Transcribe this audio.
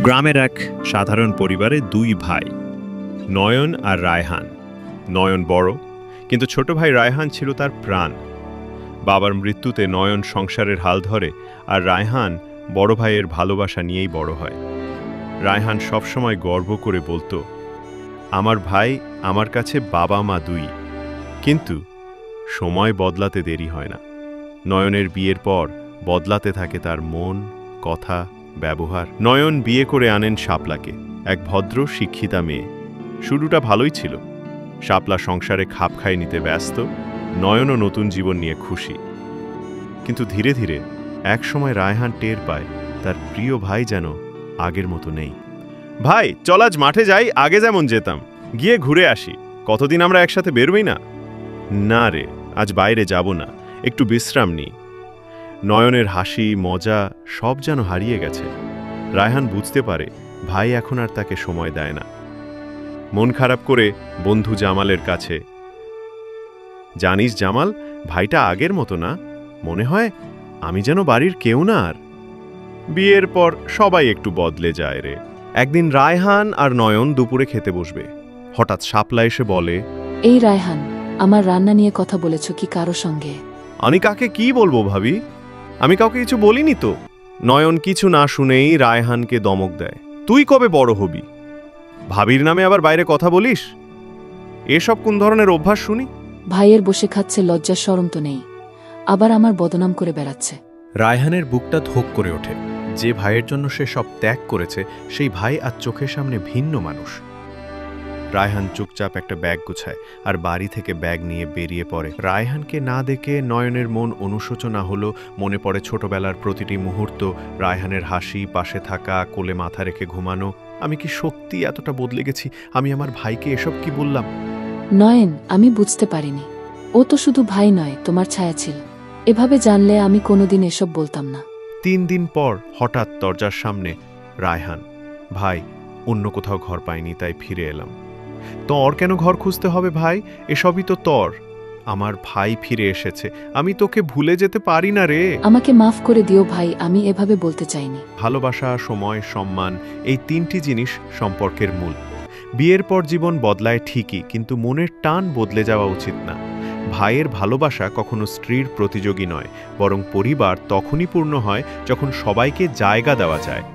গ্রামের এক সাধারণ পরিবারে দুই ভাই, নয়ন আর রায়হান। নয়ন বড়, কিন্তু ছোট ভাই রায়হান ছিল তার প্রাণ। বাবার মৃত্যুতে নয়ন সংসারের হাল ধরে, আর রায়হান বড় ভাইয়ের ভালোবাসা নিয়েই বড় হয়। রায়হান সবসময় গর্ব করে বলতো, আমার ভাই আমার কাছে বাবা মা দুই। কিন্তু সময় বদলাতে দেরি হয় না। নয়নের বিয়ের পর বদলাতে থাকে তার মন, কথা, ব্যবহার। নয়ন বিয়ে করে আনেন শাপলাকে, এক ভদ্র শিক্ষিতা মেয়ে। শুরুটা ভালোই ছিল। শাপলা সংসারে খাপ খাই নিতে ব্যস্ত, নয়নও নতুন জীবন নিয়ে খুশি। কিন্তু ধীরে ধীরে এক সময় রায়হান টের পায় তার প্রিয় ভাই যেন আগের মতো নেই। ভাই, চল আজ মাঠে যাই, আগে যেমন যেতাম, গিয়ে ঘুরে আসি। কতদিন আমরা একসাথে বেরোই না। না রে, আজ বাইরে যাব না, একটু বিশ্রাম নিই। নয়নের হাসি, মজা সব যেন হারিয়ে গেছে। রায়হান বুঝতে পারে ভাই এখন আর তাকে সময় দেয় না। মন খারাপ করে বন্ধু জামালের কাছে, জানিস জামাল, ভাইটা আগের মতো না, মনে হয় আমি যেন বাড়ির কেউ না আর। বিয়ের পর সবাই একটু বদলে যায় রে। একদিন রায়হান আর নয়ন দুপুরে খেতে বসবে। হঠাৎ শাপলা এসে বলে, এই রায়হান, আমার রান্না নিয়ে কথা বলেছ কি কারো সঙ্গে? আমি কাকে কি বলবো ভাবি, আমি কাউকে কিছু বলিনি তো। নয়ন কিছু না শুনেই রায়হানকে দমক দেয়, তুই কবে বড় হবি? ভাবির নামে আবার বাইরে কথা বলিস? এসব কোন ধরনের অভ্যাস শুনি? ভাইয়ের বসে খাচ্ছে, লজ্জা শরম তো নেই, আবার আমার বদনাম করে বেড়াচ্ছে। রায়হানের বুকটা ধোক করে ওঠে। যে ভাইয়ের জন্য সে সব ত্যাগ করেছে, সেই ভাই আজ চোখের সামনে ভিন্ন মানুষ। রায়হান চুপচাপ একটা ব্যাগ গুছায় আর বাড়ি থেকে ব্যাগ নিয়ে বেরিয়ে পড়ে। রায়হানকে না দেখে নয়নের মন অনুশোচনা হলো। মনে পড়ে ছোটবেলার প্রতিটি মুহূর্ত, রায়হানের হাসি, পাশে থাকা, কোলে মাথা রেখে ঘুমানো। আমি কি সত্যি এতটা বদলে গেছি? আমি আমার ভাইকে এসব কি বললাম? নয়ন, আমি বুঝতে পারিনি। ও তো শুধু ভাই নয়, তোমার ছায়া ছিল। এভাবে জানলে আমি কোনোদিন এসব বলতাম না। 3 দিন পর হঠাৎ দরজার সামনে রায়হান, ভাই, অন্য কোথাও ঘর পাইনি তাই ফিরে এলাম। তোর কেন ঘর খুঁজতে হবে ভাই? এসবই তো তোর। আমার ভাই ফিরে এসেছে, আমি তোকে ভুলে যেতে পারি না রে। আমাকে মাফ করে দিও ভাই, আমি এভাবে বলতে চাইনি। ভালোবাসা, সময়, সম্মান, এই 3টি জিনিস সম্পর্কের মূল। বিয়ের পর জীবন বদলায় ঠিকই, কিন্তু মনের টান বদলে যাওয়া উচিত না। ভাইয়ের ভালোবাসা কখনো স্ত্রীর প্রতিযোগী নয়, বরং পরিবার তখনই পূর্ণ হয় যখন সবাইকে জায়গা দেওয়া যায়।